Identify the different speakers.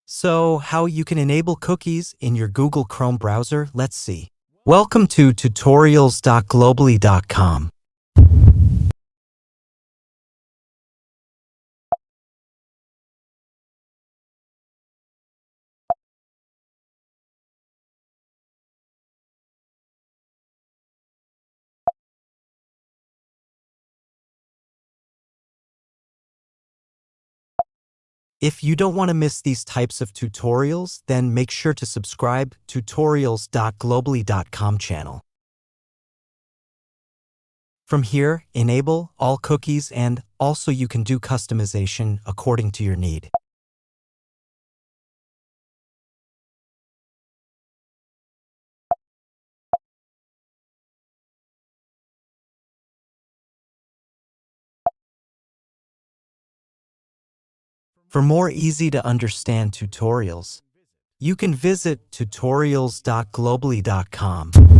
Speaker 1: So, how you can enable cookies in your Google Chrome browser? Let's see. Welcome to tutorials.globally.com. If you don't want to miss these types of tutorials, then make sure to subscribe to tutorials.globally.com channel. From here, enable all cookies and also you can do customization according to your need. For more easy to understand tutorials, you can visit tutorials.globally.com.